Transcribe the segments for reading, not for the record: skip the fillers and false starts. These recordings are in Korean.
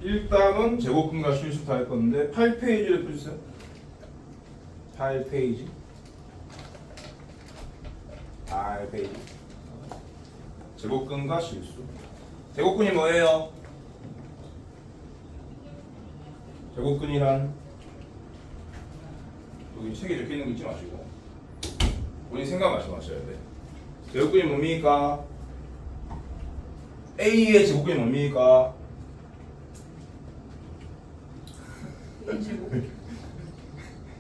일단은 제곱근과 실수 다 할 건데 8페이지를 펴주세요. 8페이지. 8페이지. 제곱근과 실수. 제곱근이 뭐예요? 제곱근이란 여기 책에 적혀 있는 거 잊지 마시고 본인 생각 말씀하셔야 돼. 제곱근이 뭡니까? A의 제곱근이 뭡니까?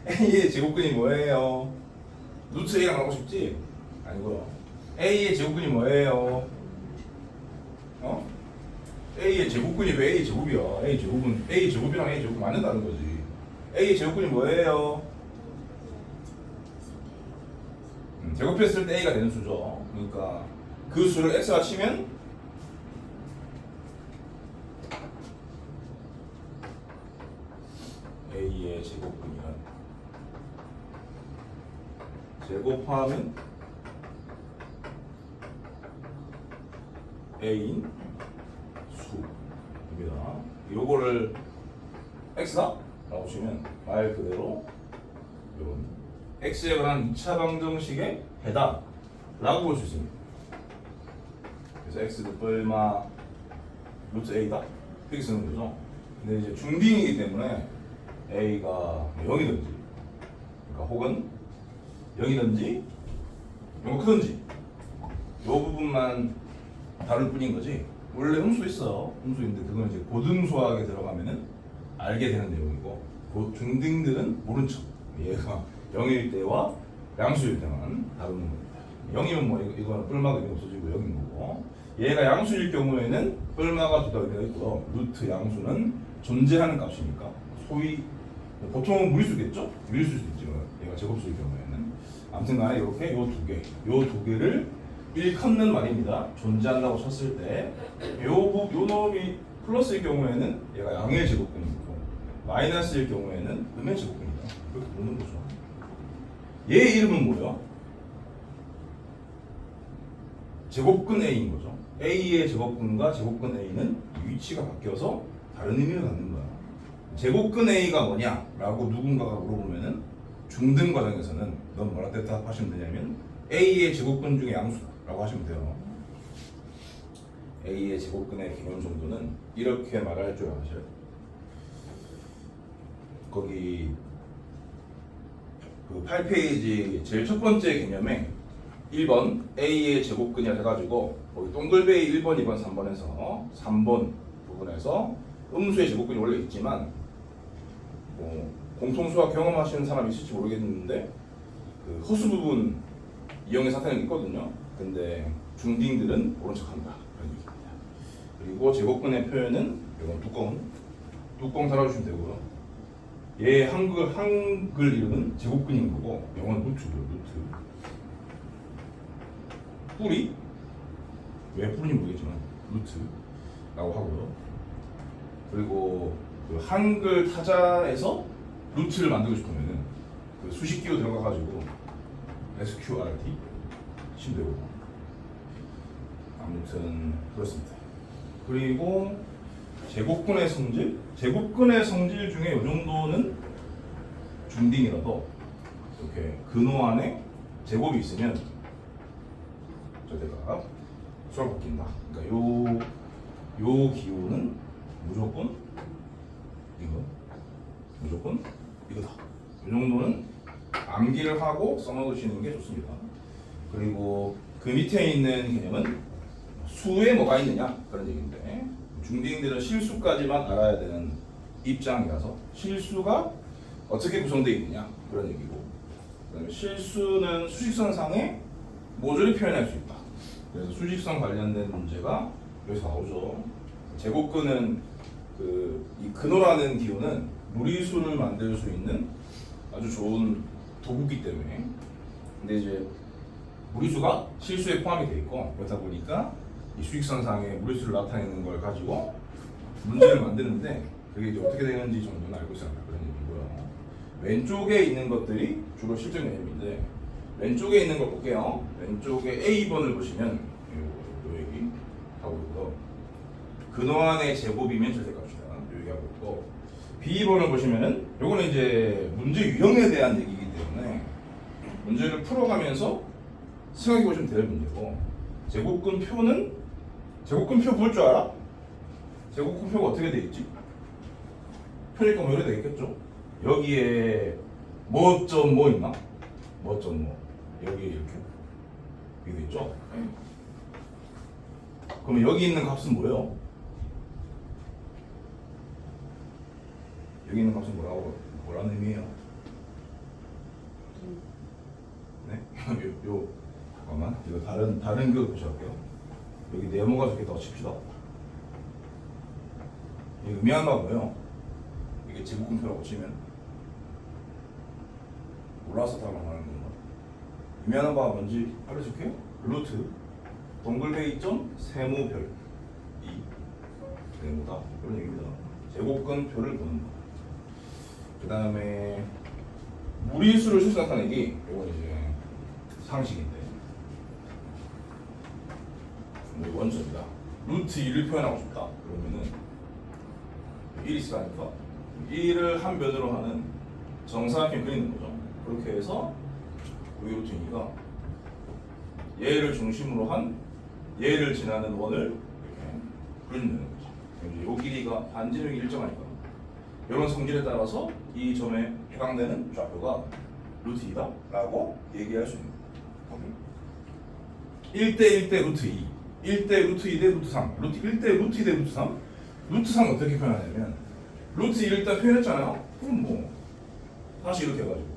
A의 제곱근이 뭐예요? 루트 A랑 하고 싶지? 아니고요. A의 제곱근이 뭐예요? 어? A의 제곱근이 왜 A의 제곱이야? A의 제곱은 A의 제곱이랑 A의 제곱 맞는다는 거지. A의 제곱근이 뭐예요? 제곱했을 때 A가 되는 수죠. 그러니까 그 수를 X가 치면 A의 제곱근이란 제곱하면 A인 수입니다. 요거를 X다? 라고 치면 말 그대로 요런 X에 관한 2차 방정식의 해당 라고 볼 수 있습니다. 그래서 X도 뿔마 루트 A다? 이렇게 쓰는 거죠. 근데 이제 중딩이기 때문에 A가 0이든지 그러니까 혹은 0이든지 이거 크든지 이 부분만 다룰 뿐인 거지. 원래 음수 있어요. 음수 있는데 그건 이제 고등수학에 들어가면은 알게 되는 내용이고 중딩들은 모른 척 얘가 0일 때와 양수일 때만 다루는 겁니다. 0이면 뭐 이거는 뿔마가 의미 없어지고 0인 거고 얘가 양수일 경우에는 뿔마가 두 개가 있고요. 루트 양수는 존재하는 값이니까 소위 보통은 무리수겠죠? 무리수일 수도 있지만 얘가 제곱수일 경우에는 아무튼 간에 이렇게 요 두 개를 일컫는 말입니다. 존재한다고 쳤을 때 요 놈이 플러스일 경우에는 얘가 양의 제곱근이고 마이너스일 경우에는 음의 제곱근이다. 이렇게 보는 거죠. 얘 이름은 뭐예요? 제곱근 A인 거죠. A의 제곱근과 제곱근 A는 위치가 바뀌어서 다른 의미를 갖는 거야. 제곱근 A가 뭐냐라고 누군가가 물어보면은 중등 과정에서는 넌 뭐라 대답하시면 되냐면 A의 제곱근 중에 양수라고 하시면 돼요. A의 제곱근의 개념 정도는 이렇게 말할 줄 아셔요. 거기 그 8페이지 제일 첫 번째 개념에 1번 A의 제곱근이라 해가지고 거기 동글베이 1번, 2번, 3번에서 3번 부분에서 음수의 제곱근이 원래 있지만 뭐 공통수학 경험하시는 사람이 있을지 모르겠는데 그 허수 부분 이용의 사태는 있거든요. 근데 중딩들은 모른 척한다 그런 얘기입니다. 그리고 제곱근의 표현은 이건 뚜껑 달아주시면 되고요. 얘 한글 이름은 제곱근인 거고 영어는 루트고요. 루트 뿌리 왜 뿌리인지 모르겠지만 루트라고 하고요. 그리고 그 한글 타자에서 루트를 만들고 싶으면은 그 수식기로 들어가가지고 SQRT 치면 되고 아무튼 그렇습니다. 그리고 제곱근의 성질 중에 이 정도는 중딩이라도 이렇게 근호 안에 제곱이 있으면 저대가 수가 바뀐다. 그러니까 요 기호는 무조건 이거다. 이 정도는 암기를 하고 써놓으시는 게 좋습니다. 그리고 그 밑에 있는 개념은 수에 뭐가 있느냐 그런 얘기인데 중딩들은 실수까지만 알아야 되는 입장이라서 실수가 어떻게 구성되어 있느냐 그런 얘기고 그다음에 실수는 수직선상에 모조리 표현할 수 있다. 그래서 수직선 관련된 문제가 여기서 나오죠. 제곱근은 이 근호라는 기호는 무리수를 만들 수 있는 아주 좋은 도구기 때문에 근데 이제 무리수가 실수에 포함이 되어 있고 그러다 보니까 이 수직선상에 무리수를 나타내는 걸 가지고 문제를 만드는데 그게 이제 어떻게 되는지 정도는 알고 있어야 한다 그런 얘기고요. 왼쪽에 있는 것들이 주로 실전 개념인데 왼쪽에 있는 걸 볼게요. 왼쪽에 A번을 보시면 요 얘기 하고 있고요. 근호 안의 제곱이면 절대값이다. 요 하고 있고, B번을 보시면은 요거는 이제 문제 유형에 대한 얘기이기 때문에 문제를 풀어가면서 생각해 보시면 될 문제고, 제곱근표는 제곱근표 볼 줄 알아? 제곱근표가 어떻게 돼 있지? 표니까 뭐 이렇게 돼 있겠죠? 여기에 뭐 있나? 여기 이렇게 돼 있죠? 그러면 여기 있는 값은 뭐예요? 여기 있는 값은 뭐라는 의미예요? 네? 잠깐만, 이거 다른 거 보셔볼게요. 여기 네모가 적혀있다고 칩시다. 이게 의미하는 바가 뭐예요? 이게 제곱근표라고 치면 몰라서 다 말하는 건가? 의미하는 바가 뭔지 알려줄게요. 루트 동글베이 점 세모별 2 네모다, 이런 얘기입니다. 제곱근표를 보는 거. 그 다음에 무리수를 실수 나타내기, 이건 이제 상식인데, 원점이다. 루트 1을 표현하고 싶다. 그러면은 1이 있으니까 1을 한 변으로 하는 정사각형 그리는 거죠. 그렇게 해서 여기 루트 2가 얘를 중심으로 한 얘를 지나는 원을 이렇게 그리는 거죠. 이제 요 길이가 반지름이 일정하니까 이런 성질에 따라서 이 점에 해당되는 좌표가 루트 2다 라고 얘기할 수 있는 거예요. 1대 1대 루트 2, 1대 루트 2대 루트 3, 루트 1대 루트 2대 루트 3. 루트 3 어떻게 표현하냐면, 루트 1을 일단 표현했잖아요. 그럼 뭐 다시 이렇게 해가지고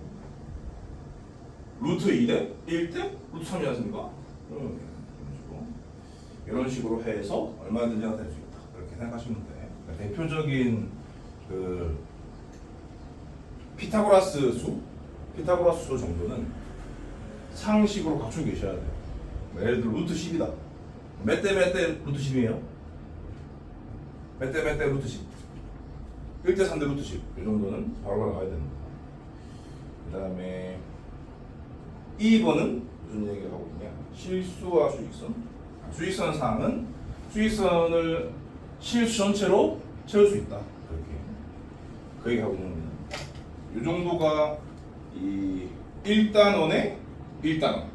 루트 2대 1대 루트 3이지 않습니까? 이런 식으로 해서 얼마든지 될 수 있다, 그렇게 생각하시면 돼. 그러니까 대표적인 그 피타고라스 수 정도는 상식으로 갖추고 계셔야 돼요. 예를 들어 루트 10이다. 몇 대 루트 10이에요? 몇 대 루트 10. 1대 3대 루트 10. 이 정도는 바로 나와야 됩니다. 그 다음에 2번은 무슨 얘기를 하고 있냐? 실수와 수직선. 수직선 상은 수직선을 실수 전체로 채울 수 있다. 그렇게 그 얘기하고 있는 겁니다. 이 정도가 이 1단원의 1단원.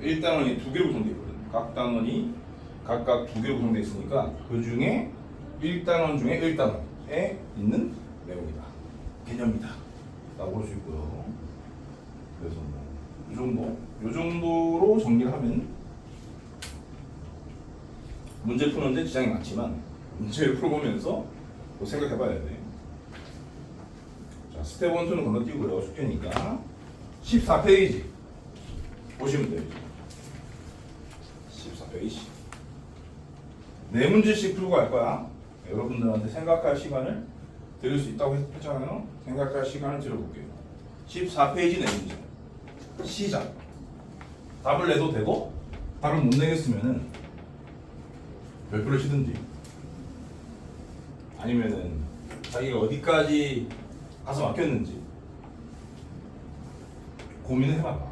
1단원이 두 개로 구성되어 있거든. 각 단원이 각각 두 개로 구성되어 있으니까 그 중에 1단원 중에 1단원에 있는 내용이다. 개념이다. 라고 볼 수 있고요. 그래서 뭐 이 정도로 정리를 하면 문제 푸는데 지장이 많지만 문제를 풀어보면서 또 생각해봐야 돼. 자, 스텝 1, 2는 건너뛰고요. 숙제니까 14페이지 보시면 돼요. 14페이지. 네 문제씩 풀고 갈 거야. 여러분들한테 생각할 시간을 드릴 수 있다고 했잖아요. 생각할 시간을 드려볼게요. 14페이지 네 문제. 시작. 답을 내도 되고, 답을 못 내겠으면은 별표를 치든지, 아니면은 자기가 어디까지 가서 막혔는지 고민을 해봐봐.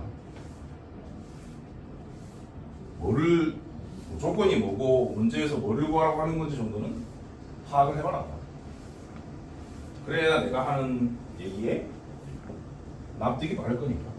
뭐를, 조건이 뭐고 문제에서 뭐를 구하라고 하는 건지 정도는 파악을 해봐라. 그래야 내가 하는 얘기에 납득이 바를 거니까.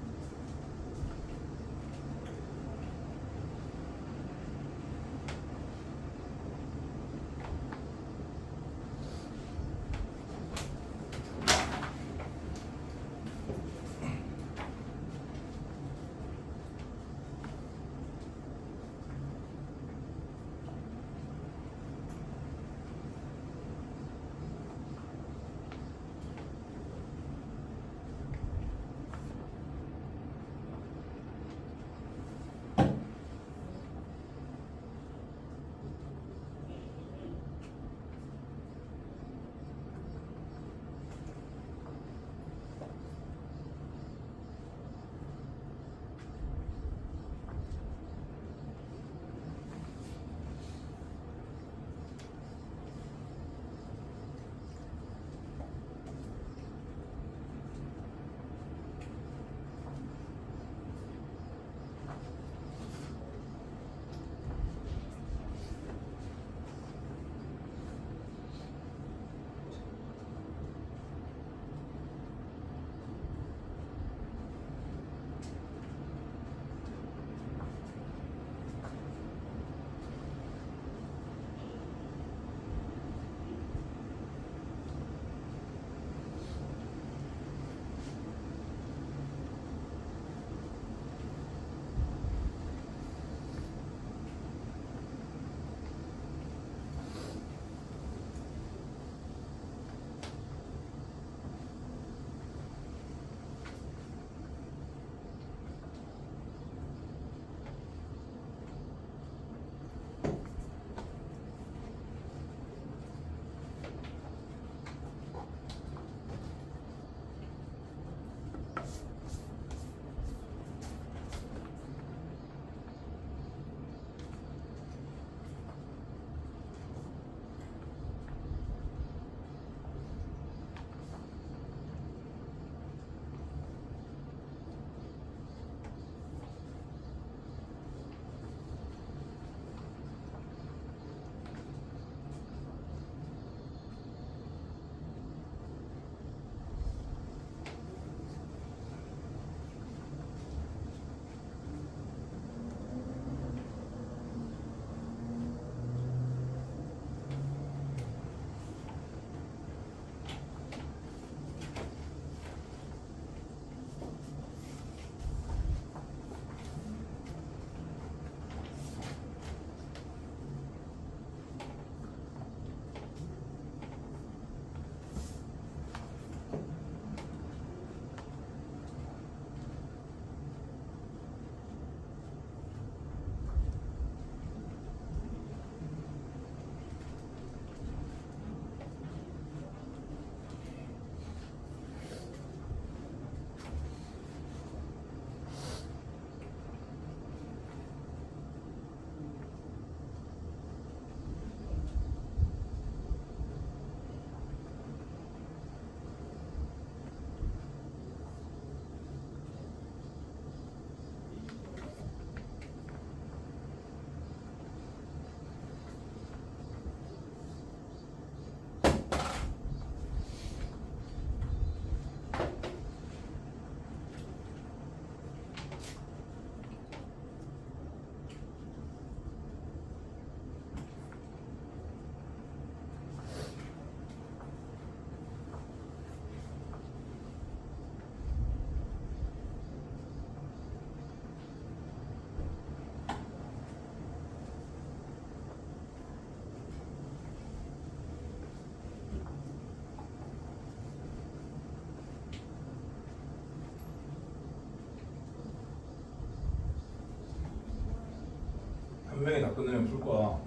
다 끝내면 풀 거야.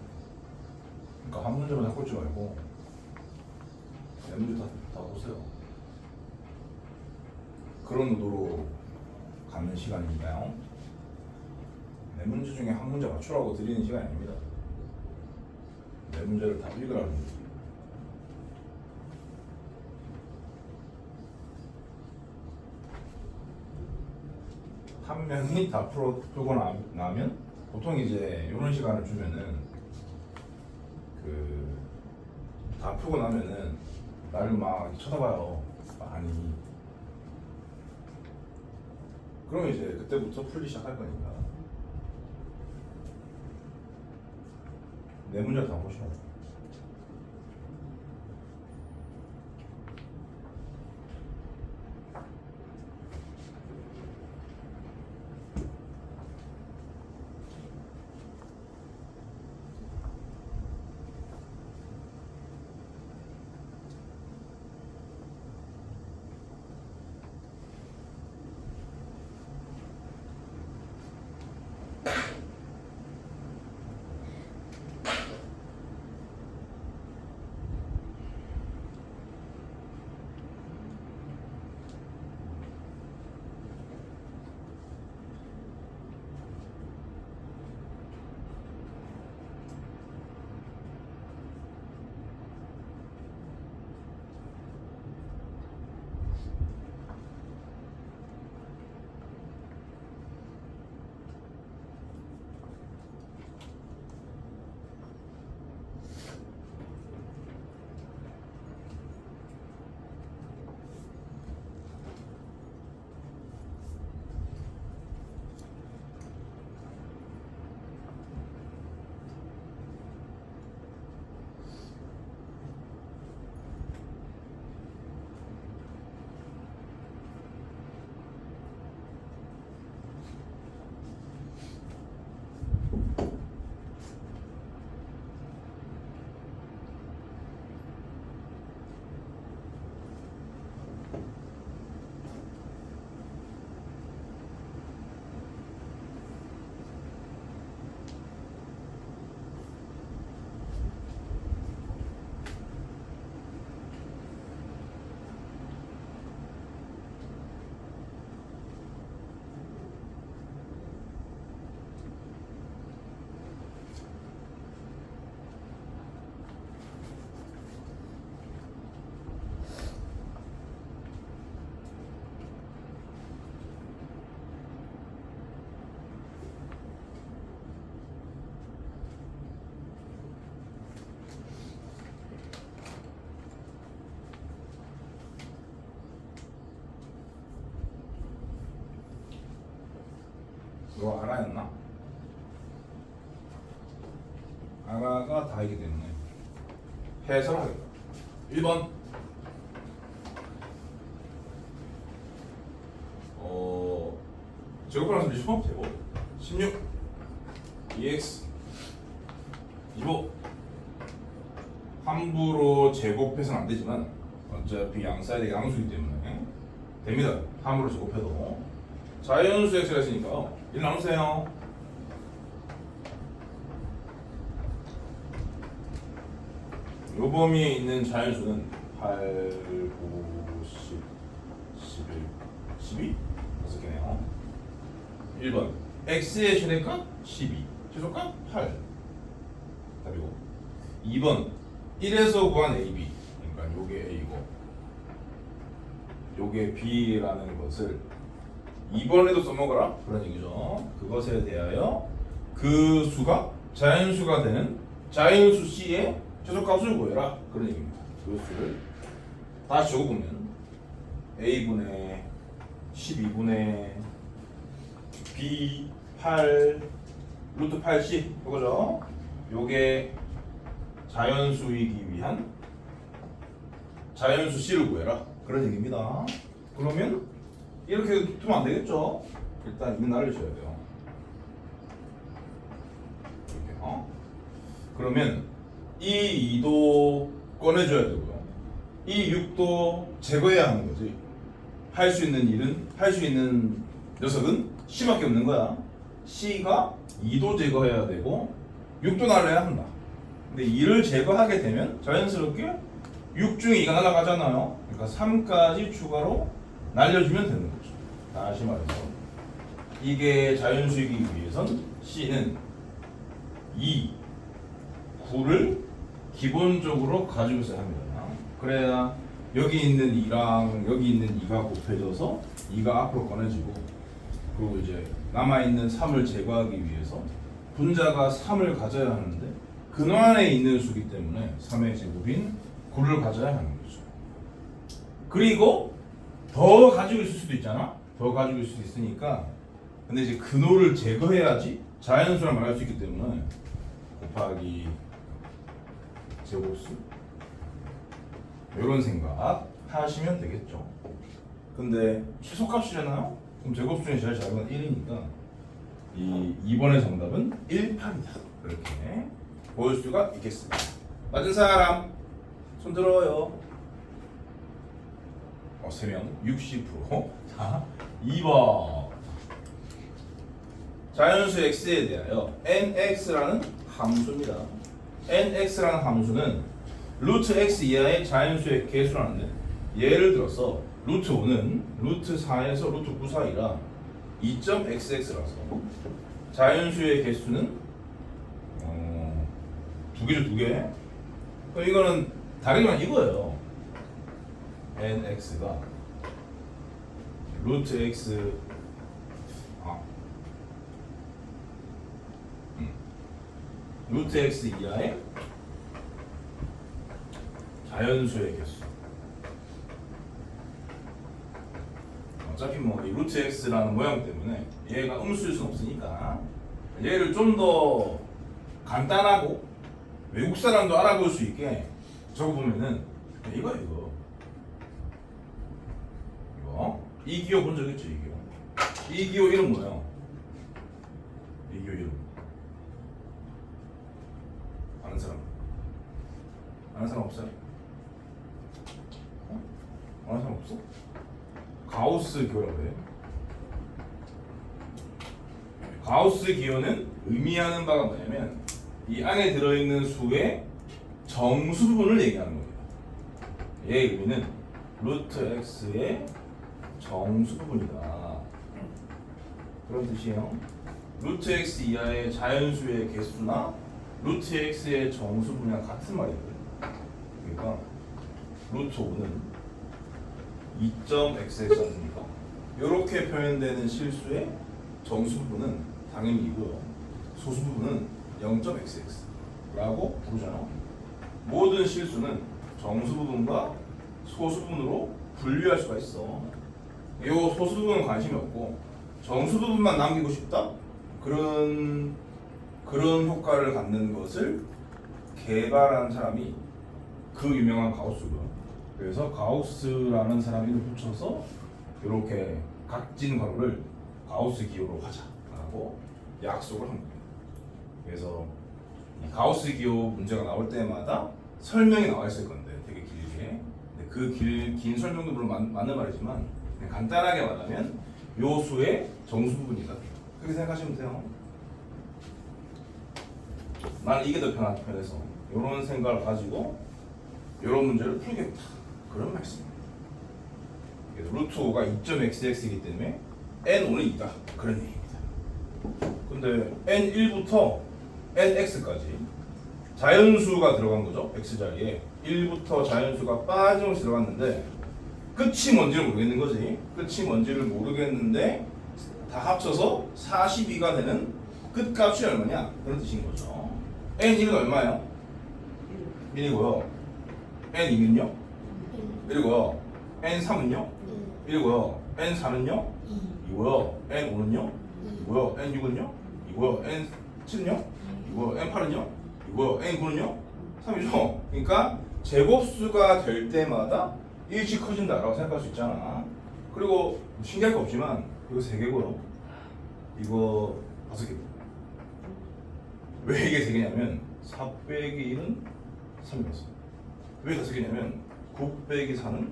그러니까 한 문제만 할 지 말고 네 문제 다 보세요. 그런 의도로 갖는 시간이니까요. 네 문제 중에 한 문제 맞추라고 드리는 시간이 아닙니다. 네 문제를 다 읽으라는 거지. 한 명이 다 풀고 나면 보통 이제 이런 시간을 주면은 다 풀고 나면은 나를 막 쳐다봐요. 많이. 그러면 이제 그때부터 풀기 시작할 거니까 네 문제를 다 보셔야 돼요. 이거 아라였나? 아라가 다이기 때문에 해석을 하겠다. 1번 제곱하면서 미죠? 제곱 16 2x 25 함부로 제곱해서는 안 되지만 어차피 양사이드가 양수이기 때문에 됩니다. 함부로 제곱해도 자연수 x가 있으니까 1 나누세요. 요 범위에 있는 자연수는 8, 9, 10, 11, 12? 5개네요. 1번 x의 최대값 12, 최소값 8 답이고 2번 1에서 구한 AB 그러니까 요게 A고 요게 B라는 것을 2번에도 써먹어라 그런 얘기죠. 그것에 대하여 그 수가 자연수가 되는 자연수 C의 최소값을 구해라 그런 얘기입니다. 그 수를 다시 적어보면 A분의 12분의 B 8 루트 80 이거죠. 요게 자연수이기 위한 자연수 C를 구해라 그런 얘기입니다. 그러면 이렇게 두면 안 되겠죠. 일단 이는 날려줘야 돼요. 이렇게 그러면 이 2도 꺼내줘야 되고요. 이 6도 제거해야 하는 거지. 할 수 있는 일은 할 수 있는 녀석은 C밖에 없는 거야. C가 2도 제거해야 되고 6도 날려야 한다. 근데 2를 제거하게 되면 자연스럽게 6 중에 2가 날아가잖아요. 그러니까 3까지 추가로 날려주면 되는 거죠. 다시 말해서 이게 자연수이기 위해선 C는 2, 9를 기본적으로 가지고 있어야 합니다. 그래야 여기 있는 2랑 여기 있는 2가 곱해져서 2가 앞으로 꺼내지고, 그리고 이제 남아있는 3을 제거하기 위해서 분자가 3을 가져야 하는데 근원에 있는 수기 때문에 3의 제곱인 9를 가져야 하는 거죠. 그리고 더 가지고 있을 수도 있잖아. 더 가지고 있을 수 있으니까, 근데 이제 근호를 제거해야지 자연수란 말할 수 있기 때문에 곱하기 제곱수 이런 생각 하시면 되겠죠. 근데 최소값이잖아요. 그럼 제곱 중에 제일 작은 건 1이니까 이 2번의 정답은 18이다. 이렇게 보일 수가 있겠습니다. 맞은 사람 손 들어요. 3명 60%. 자, 2번. 자연수 x에 대하여 nx라는 함수입니다. nx라는 함수는 루트 x 이하의 자연수의 개수라는데, 예를 들어서 루트 5는 루트 4에서 루트 9 사이라 2.xx라서 자연수의 개수는 두 개죠, 두 개. 그럼 이거는 다르지만 이거예요. nx가 루트 x 루트 x 이하의 자연수의 개수. 어차피 뭐 이 루트 x라는 모양 때문에 얘가 음수일 수는 없으니까 얘를 좀 더 간단하고 외국 사람도 알아볼 수 있게 적어보면은 이거 이 기호 본 적 있죠? 이 기호 이름 뭐예요? 이 기호 이름 아는 사람? 아는 사람 없어요? 아는 사람 없어? 가우스 기호라고 해요. 가우스 기호는 의미하는 바가 뭐냐면 이 안에 들어있는 수의 정수 부분을 얘기하는 겁니다. 얘의 의미는 루트 x의 정수 부분이다, 그런 뜻이에요. 루트 x 이하의 자연수의 개수나 루트 x의 정수 부분이랑 같은 말이거든요. 그러니까 루트 5는 2.xx 아닙니까? 이렇게 표현되는 실수의 정수 부분은 당연히 이고요. 소수 부분은 0.xx라고 부르잖아. 모든 실수는 정수 부분과 소수 부분으로 분류할 수가 있어. 이 소수 부분은 관심이 없고 정수 부분만 남기고 싶다? 그런 효과를 갖는 것을 개발한 사람이 그 유명한 가우스고요. 그래서 가우스라는 사람 이름 붙여서 이렇게 각진 괄호를 가우스 기호로 하자라고 약속을 합니다. 그래서 이 가우스 기호 문제가 나올 때마다 설명이 나와 있을 건데 되게 길게, 그 긴 설명도 물론 맞는 말이지만 그냥 간단하게 말하면 요 수의 정수 부분이다, 그렇게 생각하시면 돼요. 나는 이게 더 편해서 이런 생각을 가지고 이런 문제를 풀겠다, 그런 말씀입니다. 그래서 루트 5가 2.xx이기 때문에 n5는 2다, 그런 얘기입니다. 근데 n1부터 nx까지 자연수가 들어간 거죠. x자리에 1부터 자연수가 빠짐없이 들어갔는데 끝이 뭔지를 모르겠는 거지. 끝이 뭔지를 모르겠는데 다 합쳐서 42가 되는 끝값이 얼마냐, 그런 뜻인 거죠. n1은 얼마예요? 1이고요. n2는요? 1이고요. n3은요? 1이고요. n4는요? 2고요. n5는요? 2고요. n6은요? 2고요. n7은요? 2고요. n8은요? 2고요. n9는요? 3이죠. 그러니까 제곱수가 될 때마다 일씩 커진다라고 생각할 수 있잖아. 그리고 신기할 거 없지만 이거 3개고요. 이거 5개. 왜 이게 3개냐면 4 빼기 1은 3이었어. 왜 5개냐면 9 빼기 4는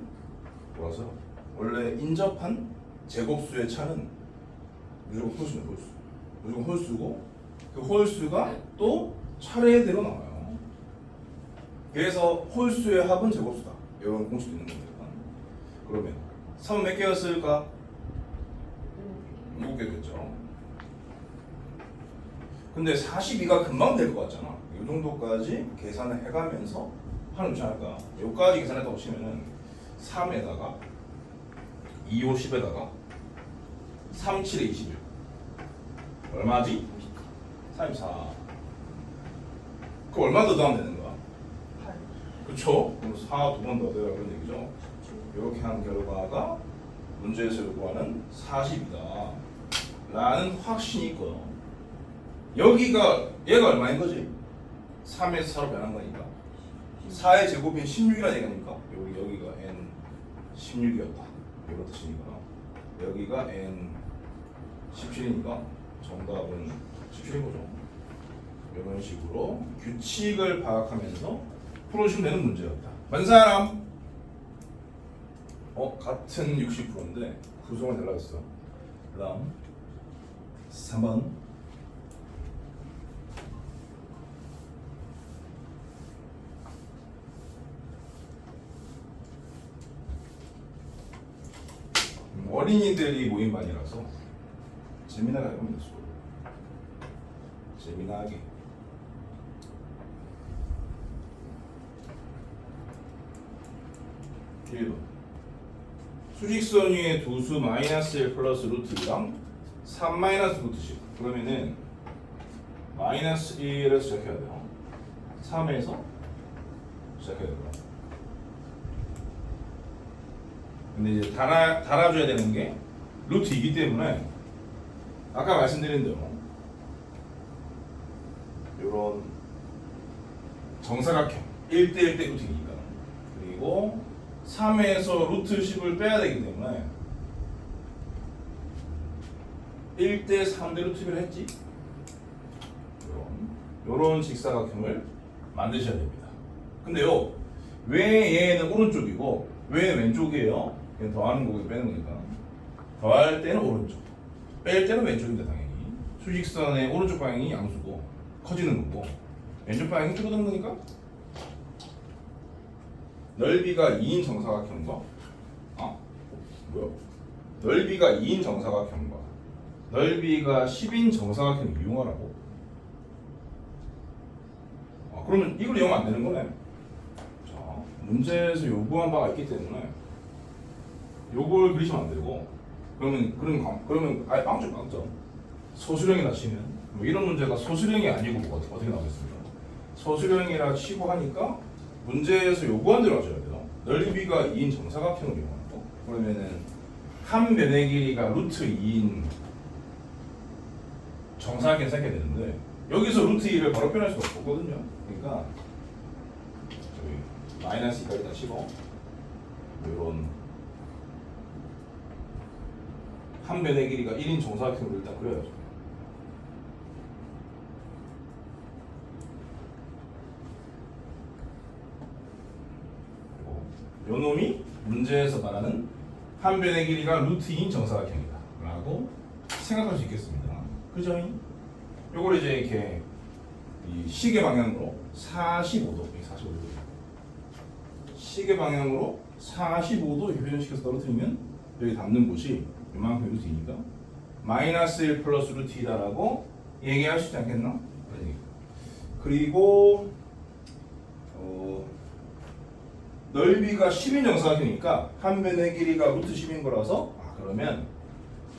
뭐라서 원래 인접한 제곱수의 차는 무조건 홀수네, 홀수. 무조건 홀수고 그 홀수가 또 차례대로 나와요. 그래서 홀수의 합은 제곱수다. 이런 공식도 있는 겁니다. 그러면 3은 몇 개였을까? 7개겠죠. 근데 42가 금방 될 것 같잖아. 이 정도까지 계산을 해가면서 하는 게 괜찮을까? 여기까지 계산했다고 치면은 3에다가 2, 5, 10에다가 3, 7에 21 얼마지? 34. 그 얼마 더 더하면 되는 거야? 8. 그쵸? 그럼 4 두 번 더 더해라 그런 얘기죠. 이렇게 한 결과가 문제에서 요구하는 40이다 라는 확신이 있고요. 여기가 얘가 얼마인 거지? 3에서 4로 변한 거니까 4의 제곱인 16이라는 얘기니까 여기가 n 16이었다 이런 뜻이니까 여기가 n 17이니까 정답은 17인 거죠. 이런 식으로 규칙을 파악하면서 풀어주시면 되는 문제였다. 맞는 사람? 같은 60%인데 구성을 달라졌어. 그 다음 3번 어린이들이 모인 반이라서 재미나게 할 겁니다. 재미나게. (1번) 수직선 위에 두 수 마이너스 1 플러스 루트 2랑 3 마이너스 루트 10 그러면은 마이너스 1에서 시작해야 돼요. 3에서 시작해야 돼요. 근데 이제 달아줘야 되는 게 루트 2이기 때문에 아까 말씀드린 대로 요런 정사각형 1대1 대 루트 2니까 그리고 3에서 루트 10을 빼야 되기 때문에 1대 3대 루트 1을 했지? 요런 직사각형을 만드셔야 됩니다. 근데요 왜 얘는 오른쪽이고 왜 왼쪽이에요? 그냥 더하는 거고 빼는 거니까 더할 때는 오른쪽 뺄 때는 왼쪽인데 당연히 수직선의 오른쪽 방향이 양수고 커지는 거고 왼쪽 방향이 줄어드는 거니까 넓이가 2인 정사각형과 넓이가 2인 정사각형과 넓이가 10인 정사각형을 이용하라고? 그러면 이걸 이용하면 안 되는 거네. 자, 문제에서 요구한 바가 있기 때문에 요걸 그리시면 안 되고 그러면 아예 빵점 소수령이라 치면 뭐 이런 문제가 소수령이 아니고 뭐 어떻게 나오겠습니까? 소수령이라 치고 하니까 문제에서 요구한 대로 하셔야 돼요. 넓이가 2인 정사각형을 이용하는 거. 그러면은 한 변의 길이가 루트 2인 정사각형 생겨야 되는데 여기서 루트 2를 바로 표현할 수가 없거든요. 그러니까 저기 마이너스 2까지 일단 치고 이런 한 변의 길이가 1인 정사각형을 일단 그려야죠. 요 놈이 문제에서 말하는 한 변의 길이가 루트 2인 정사각형이다 라고 생각할 수 있겠습니다. 그죠? 요걸 이제 이렇게 이 시계 방향으로 45도 시계 방향으로 45도 회전시켜서 떨어뜨리면 여기 닿는 곳이 이만큼 루트 2니까 마이너스 1 플러스 루트 2다라고 얘기할 수 있지 않겠나? 그리고 넓이가 10인 정사각형이니까 한 변의 길이가 루트 10인 거라서 그러면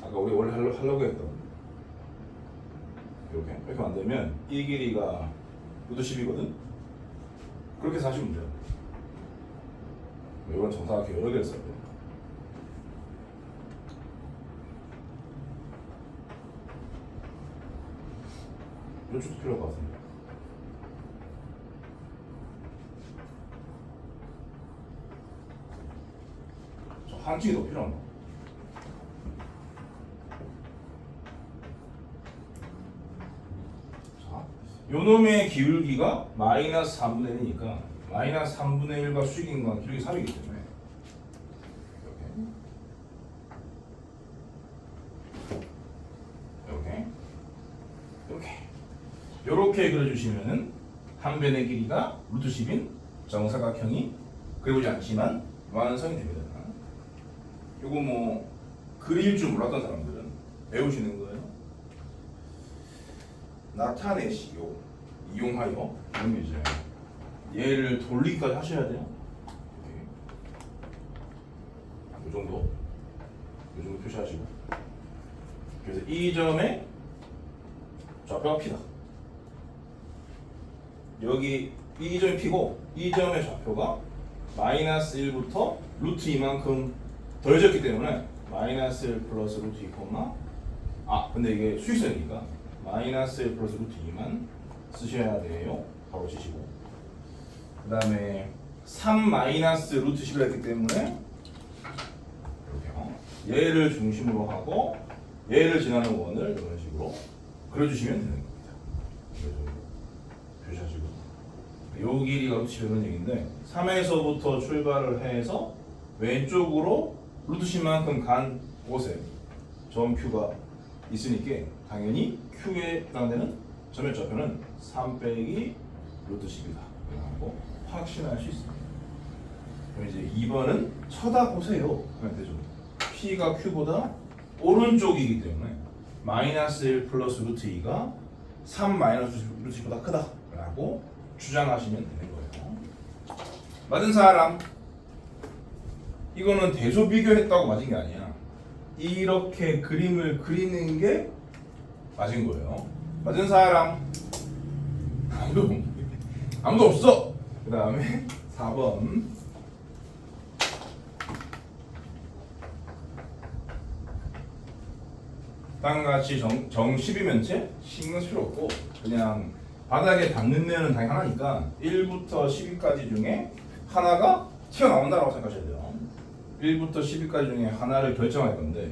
아까 우리 원래 하려고 했던 이렇게 만들면 이 길이가 루트 10이거든? 그렇게 해서 하시면 돼요. 이건 정사각형 여러 개를 써야 돼요. 이쪽도 필요할 것 같습니다. 한 층이 더 필요한 거. 자, 요 놈의 기울기가 마이너스 3분의 1이니까 마이너스 3분의 1과 수직인과 기울기 3이기 때문에 이렇게 그려주시면은 한 변의 길이가 루트 10인 정사각형이 그려보지 않지만 완성이 됩니다. 요거 뭐 그릴 줄 몰랐던 사람들은 배우시는 거예요. 나타내시오. 이용하여. 그러면 이제 얘를 돌리기까지 하셔야 돼요. 이 정도 표시하시고. 그래서 이 점에 좌표가 P다. 여기 이 점이 P고 이 점의 좌표가 마이너스 1부터 루트 2만큼 더해졌기 때문에 마이너스 1 플러스 루트 2, 근데 이게 수직선이니까 마이너스 1 플러스 루트 2만 쓰셔야 돼요. 바로 치시고. 그 다음에 3 마이너스 루트 10을 했기 때문에 이렇게요. 얘를 중심으로 하고 얘를 지나는 원을 이런 식으로 그려주시면 되는 겁니다. 표시하시고. 요 길이가 루트 10이라는 얘기인데 3에서부터 출발을 해서 왼쪽으로 루트 10만큼 간 곳에 점 Q가 있으니까 당연히 Q에 해당되는 점의 좌표는 3 빼기 루트 10이다. 라고 확신할 수 있습니다. 그럼 이제 2번은 쳐다보세요. 하면 되죠. P가 Q보다 오른쪽이기 때문에 마이너스 1 플러스 루트 2가 3 마이너스 루트 10보다 크다. 라고 주장하시면 되는 거예요. 맞은 사람? 이거는 대소 비교했다고 맞은 게 아니야. 이렇게 그림을 그리는 게 맞은 거예요. 맞은 사람? 아무도 없어. 그 다음에 4번. 다음같이 정 12면체 신경 쓸 필요 없고 그냥 바닥에 닿는 면은 당연히 하나니까 1부터 12까지 중에 하나가 튀어나온다고 생각하셔야 돼요. 1부터 12까지 중에 하나를 결정할 건데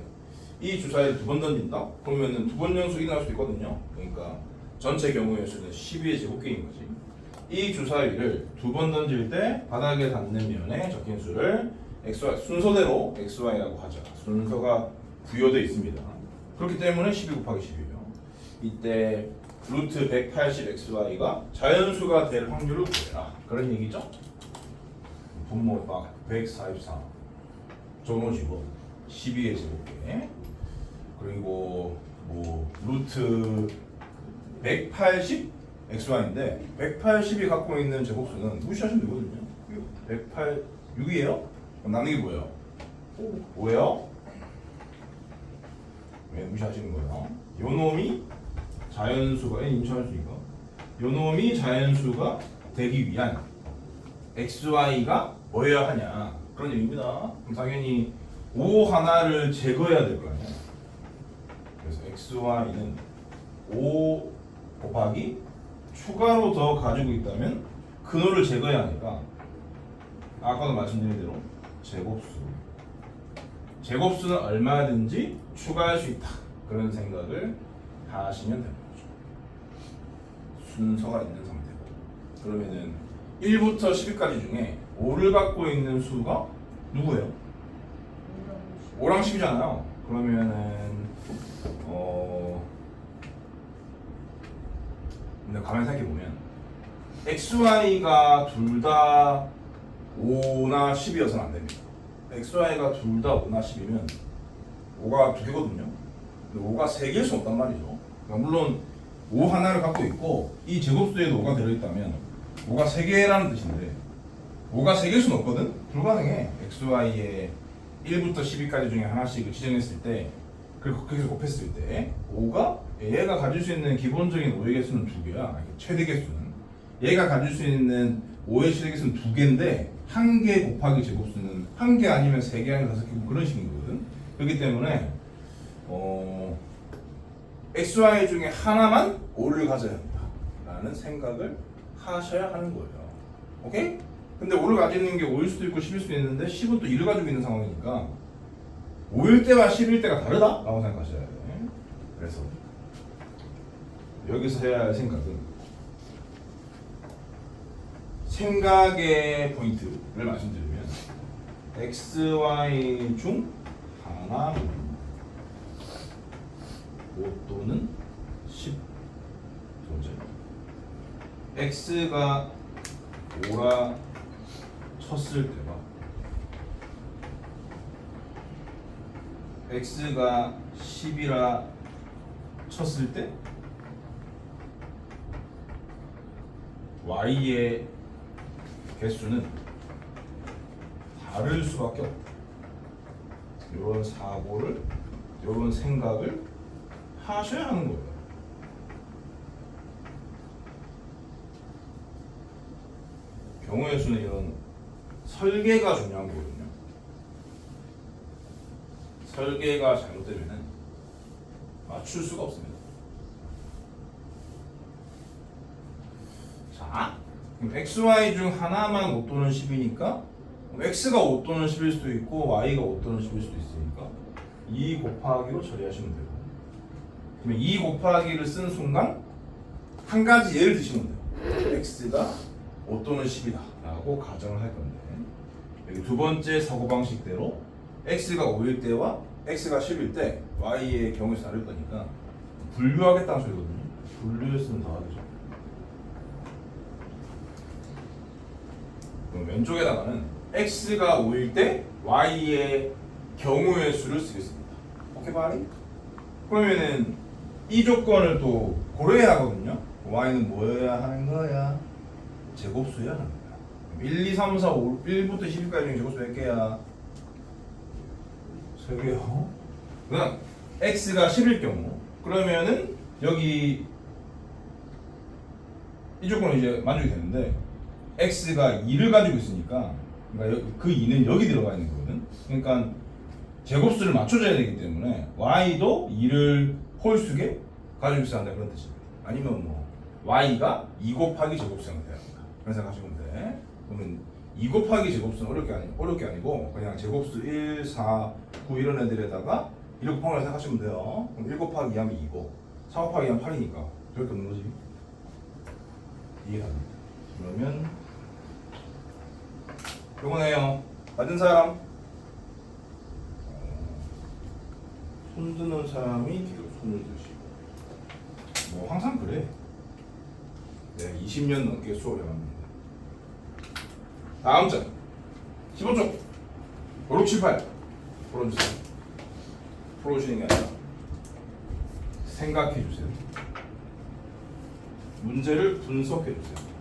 이 주사위를 2번 던진다? 그러면은 2번 연속이 나올 수도 있거든요. 그러니까 전체 경우의 수는 12의 제곱계인 거지. 이 주사위를 2번 던질 때 바닥에 닿는 면에 적힌 수를 XY, 순서대로 XY라고 하죠. 순서가 부여되어 있습니다. 그렇기 때문에 12 곱하기 10이에요. 이때 루트 180XY가 자연수가 될 확률을 구해라. 그런 얘기죠. 분모가 144 적어주고 12의 제곱계 그리고 뭐 루트 180 XY인데 180이 갖고 있는 제곱수는 무시하시면 되거든요. 186이에요? 그럼 나누기 뭐예요? 5예요? 왜 무시하시는 거예요? 요 놈이 자연수가 n 인수할수니까 요 놈이 자연수가 되기 위한 XY가 뭐여야 하냐 그런 얘기입니다. 그럼 당연히 5 하나를 제거해야 될 거 아니야. 그래서 XY는 5 곱하기 추가로 더 가지고 있다면 근호를 제거해야 하니까 아까도 말씀드린 대로 제곱수는 얼마든지 추가할 수 있다. 그런 생각을 하시면 되는 거죠. 순서가 있는 상태고 그러면은 1부터 10까지 중에 5를 갖고 있는 수가 누구예요? 5랑 10이잖아요. 그러면은 근데 가만히 생각해보면 XY가 둘 다 5나 10이어서는 안 됩니다. XY가 둘 다 5나 10이면 5가 2개거든요. 근데 5가 3개일 수 없단 말이죠. 그러니까 물론 5 하나를 갖고 있고 이 제곱수에도 5가 들어있다면 5가 3개라는 뜻인데 5가 3개일 수는 없거든? 불가능해. XY의 1부터 12까지 중에 하나씩을 지정했을 때 그리고 거기서 곱했을 때 5가 얘가 가질 수 있는 기본적인 5의 개수는 2개야. 최대 개수는 얘가 가질 수 있는 5의 최대 개수는 2개인데 1개 곱하기 제곱수는 1개 아니면 3개 아니면 5개 뭐 그런 식이거든. 그렇기 때문에 XY 중에 하나만 5를 가져야 한다 라는 생각을 하셔야 하는 거예요. 오케이? 근데 5를 가지는 게 5일 수도 있고 10일 수도 있는데 10은 또 1을 가지고 있는 상황이니까 5일 때와 10일 때가 다르다? 라고 생각하셔야 돼. 그래서 여기서 해야 할 생각은 생각의 포인트를 말씀드리면 XY 중 하나는 5 또는 10 존재 x가 5라 쳤을 때와 x가 10이라 쳤을 때 y의 개수는 다를 수밖에 없다. 이런 사고를, 이런 생각을 하셔야 하는 거예요. 경우의 수는 이런 설계가 중요한 거거든요. 설계가 잘못되면 맞출 수가 없습니다. 자, 그럼 x, y 중 하나만 5 또는 10이니까 x가 5 또는 10일 수도 있고 y가 5 또는 10일 수도 있으니까 2 곱하기로 처리하시면 되고, 그러면 2 곱하기를 쓴 순간 한 가지 예를 드시면 돼요. x가 5 또는 10이다 라고 가정을 할 건데, 여기 두 번째 사고방식대로 x가 5일 때와 x가 10일 때 y의 경우에 다를 거니까 분류하겠다는 소리거든요. 분류했으면 다 하죠. 그럼 왼쪽에다가는 x가 5일 때 y의 경우의 수를 쓰겠습니다. 오케이 바이? 그러면은 이 조건을 또 고려해야 하거든요. y는 뭐여야 하는 거야? 제곱수여야 하는 거야. 1, 2, 3, 4, 5, 1부터 10까지 중에 제곱수 몇 개야? 3개요. 그다음 x가 10일 경우, 그러면은 여기 이 조건은 이제 만족이 되는데 x가 2를 가지고 있으니까, 그러니까 그 2는 여기 들어가 있는 거거든. 그러니까 제곱수를 맞춰줘야 되기 때문에 y도 2를 홀수게 가지고 있어야 한다 그런 뜻입니다. 아니면 뭐 y가 2 곱하기 제곱수가 돼야 한다 그런 생각하시면 돼. 그러면 2 곱하기 제곱수는 어렵게 아니고 그냥 제곱수 1, 4, 9 이런 애들에다가 1 곱하기 생각하시면 돼요. 그럼 1 곱하기 2 하면 2고 4 곱하기 2 하면 8이니까 저렇게 없는 거지. 이해합니다. 그러면 요거네요. 맞은 사람? 손 드는 사람이 계속 손을 드시고, 뭐 항상 그래. 내가 20년 넘게 수업을 해왔는데. 다음 장 15쪽 5, 6, 7, 8 풀어주세요. 풀어주시는 게 아니라 생각해 주세요. 문제를 분석해 주세요.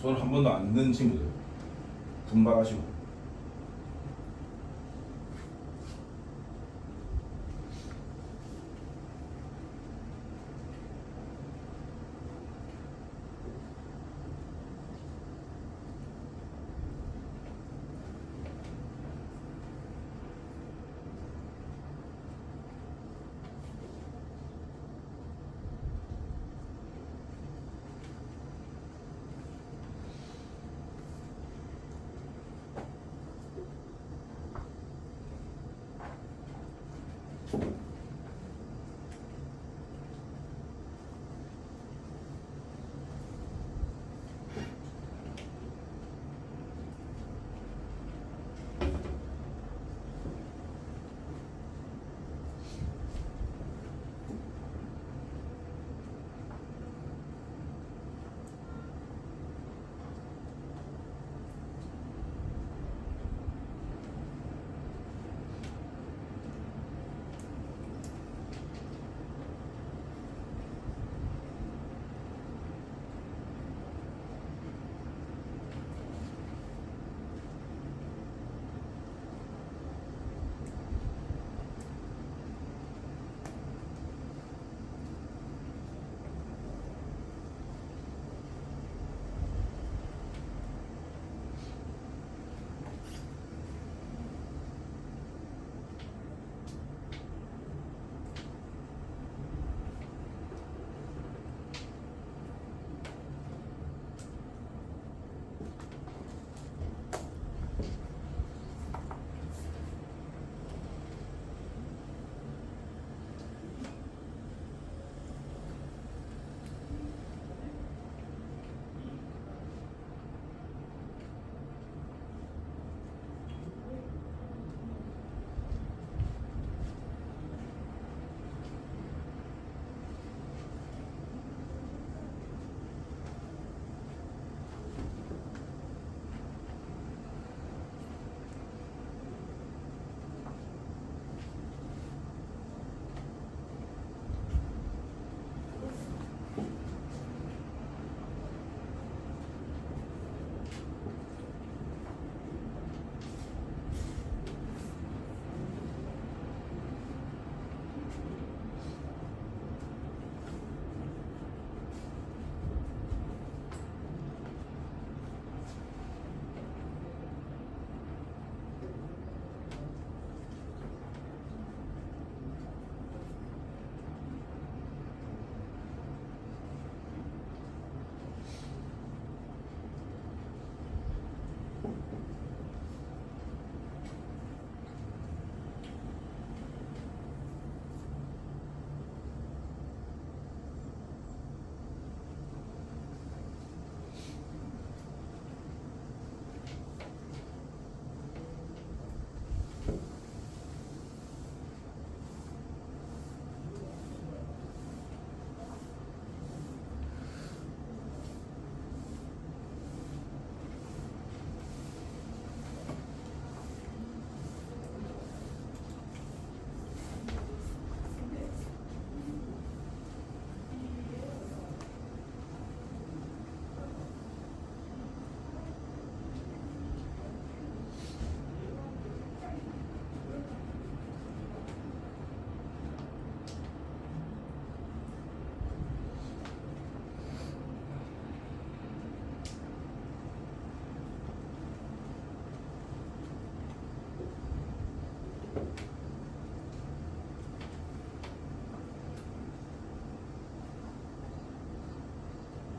손 한 번도 안 든 친구들 분발하시고.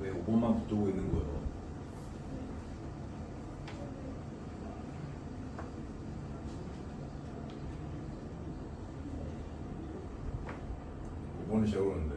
왜 5번만 붙들고 있는 거예요? 오번이 제일 어려운데.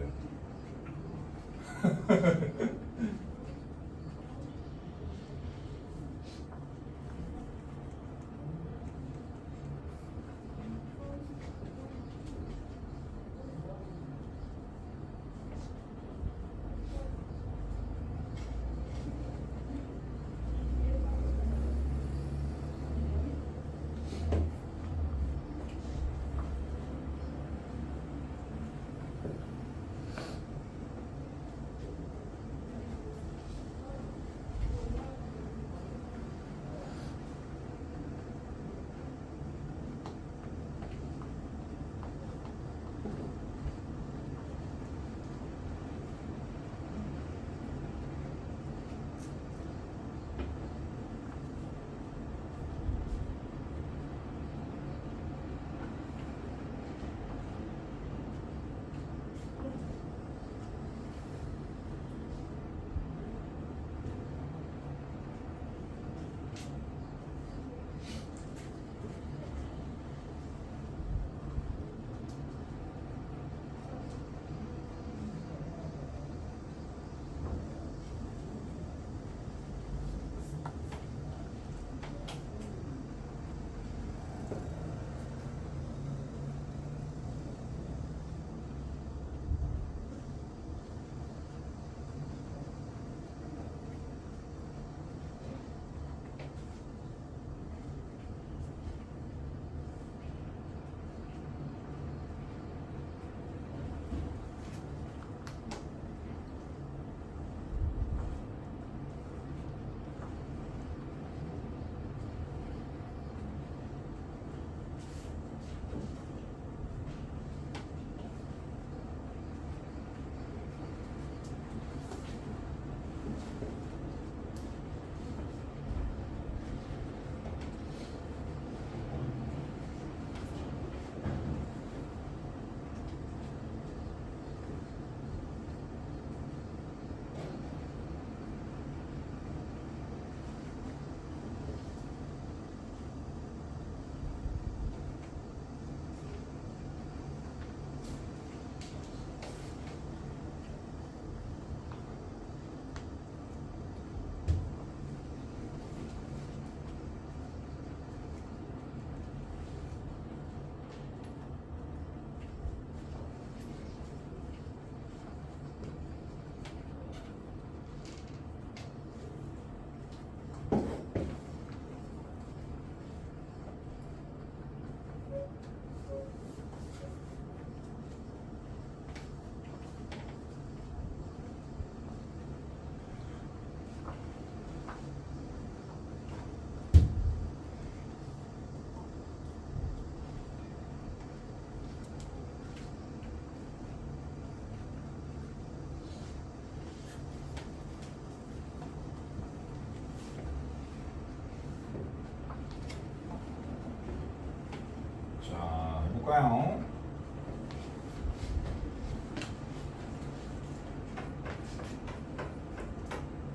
볼까요?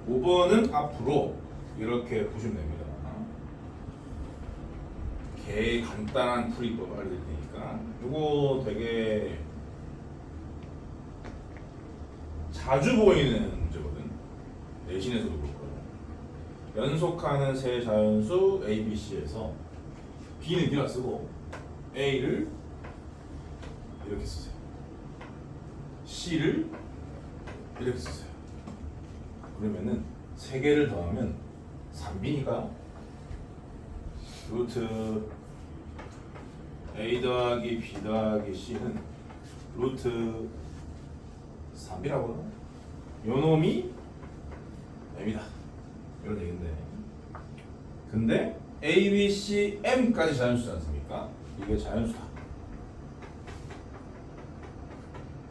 오번은 앞으로 이렇게 보시면 됩니다. 개 간단한 풀이법 알려드릴 테니까 이거 되게 자주 보이는 문제거든. 내신에서도 그렇고요. 연속하는 세 자연수 A, B, C에서 B는 네가 쓰고 A를 이렇게 쓰세요. C를 이렇게 쓰세요. 그러면은 세 개를 더하면 3B니까 루트 A 더하기 B 더하기 C는 루트 3B라고 요 놈이 M이다 이런 얘기인데, 근데 A, B, C, M까지 자연수지 않습니까? 이게 자연수다.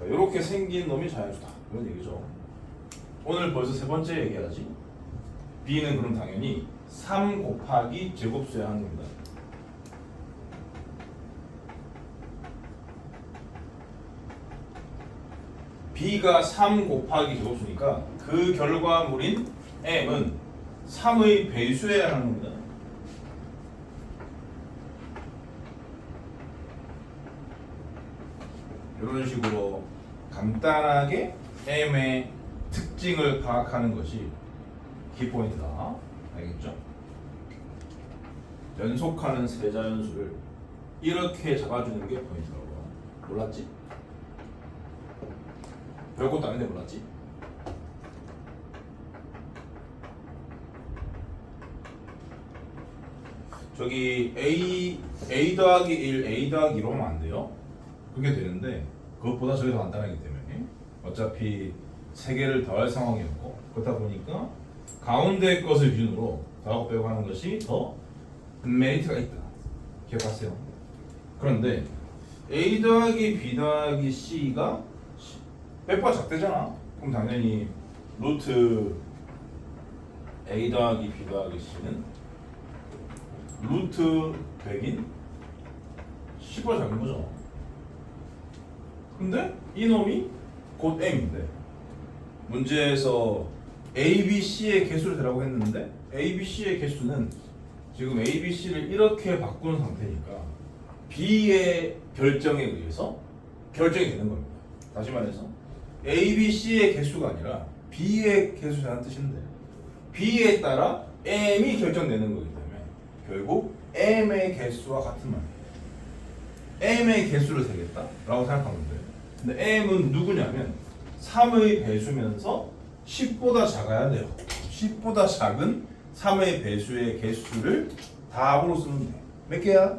이렇게 생긴 놈이 자연수다 이런 얘기죠. 오늘 벌써 세 번째 얘기하지. B는 그럼 당연히 3 곱하기 제곱수야 하는 겁니다. b가 3 곱하기 제곱수니까 그 결과물인 m은 3의 배수여야 하는 겁니다. 이런 식으로 간단하게 m의 특징을 파악하는 것이 키포인트다. 알겠죠? 연속하는 세자연수를 이렇게 잡아주는 게 포인트라고. 몰랐지? 별것도 아닌데 몰랐지? 저기 a 더하기 1, a 더하기 2로 하면 안 돼요. 그게 되는데 그것보다 저게 더 간단하기 때문에 어차피 세 개를 더할 상황이었고 그렇다 보니까 가운데 것을 기준으로 더하고 빼고 하는 것이 더 메리트가 있다. 기억하세요. 그런데 a 더하기 b 더하기 c가 100보다 작대잖아. 그럼 당연히 루트 a 더하기 b 더하기 c는 루트 100인 10보다 작은 거죠. 근데 이놈이 곧 m인데 문제에서 a, b, c의 개수를 대라고 했는데 a, b, c의 개수는 지금 a, b, c를 이렇게 바꾼 상태니까 b의 결정에 의해서 결정이 되는 겁니다. 다시 말해서 a, b, c의 개수가 아니라 b의 개수라는 뜻인데 b에 따라 m이 결정되는 거기 때문에 결국 m의 개수와 같은 말이에요. m의 개수를 세겠다라고 생각하면 돼요. 근데 m은 누구냐면 3의 배수면서 10보다 작아야 돼요. 10보다 작은 3의 배수의 개수를 답으로 쓰면 돼. 몇 개야?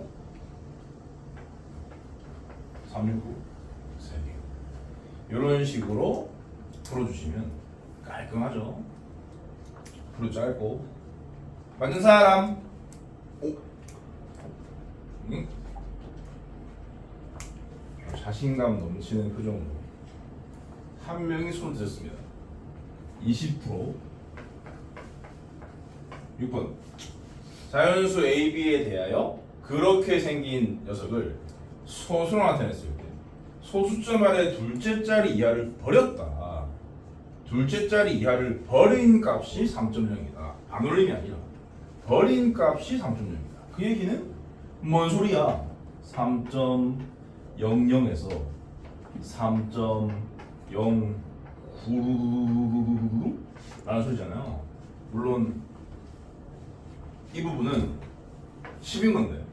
369 3개. 이런 식으로 풀어주시면 깔끔하죠. 풀어 짧고 맞는 사람? 오. 응? 자신감 넘치는 표정으로 한 명이 손을 드셨습니다. 20% 6번 자연수 A, B에 대하여 그렇게 생긴 녀석을 소수로 나타냈을 때 소수점 아래 둘째 자리 이하를 버렸다. 둘째 자리 이하를 버린 값이 3.0이다. 반올림이 아니라 버린 값이 3.0이다. 그 얘기는 뭔 소리야? 3.00에서 3.09 라는 소리잖아요. 물론 이 부분은 10인 건데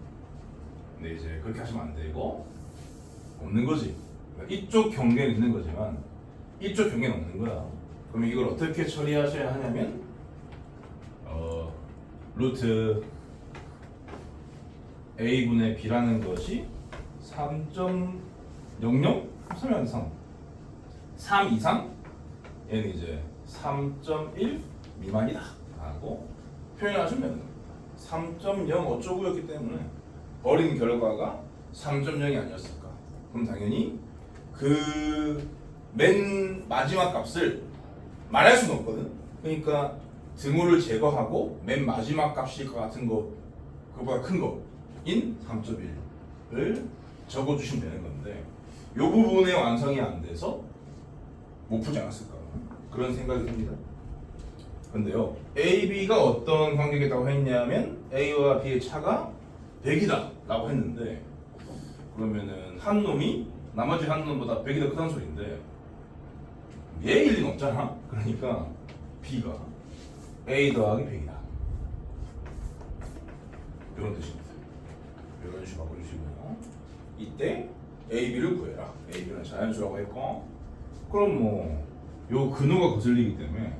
근데 이제 그렇게 하시면 안 되고 없는 거지. 그러니까 이쪽 경계는 있는 거지만 이쪽 경계는 없는 거야. 그럼 이걸 어떻게 처리하셔야 하냐면 루트 a분의 b라는 것이 3.00? 3이 이상 3 이상? 얘는 이제 3.1 미만이다 라고 표현하시면 되는 겁니다. 3.0 어쩌고였기 때문에 버린 결과가 3.0이 아니었을까? 그럼 당연히 그 맨 마지막 값을 말할 수는 없거든. 그러니까 등호를 제거하고 맨 마지막 값일 것 같은 거 그거보다 큰 거인 3.1을 적어주시면 되는 건데 이 부분의 완성이 안 돼서 못 풀지 않았을까 그런 생각이 듭니다. 근데요 A, B가 어떤 관계가 있다고 했냐면 A와 B의 차가 100이다 라고 했는데 그러면은 한 놈이 나머지 한 놈보다 100이 더 크다는 소리인데 얘일 리는 없잖아. 그러니까 B가 A 더하기 100이다 이런 뜻입니다. 이런 식으로 바꿔주시고요. 이때 A, B를 구해라. A, B는 자연수라고 했고 그럼 뭐 요 근호가 거슬리기 때문에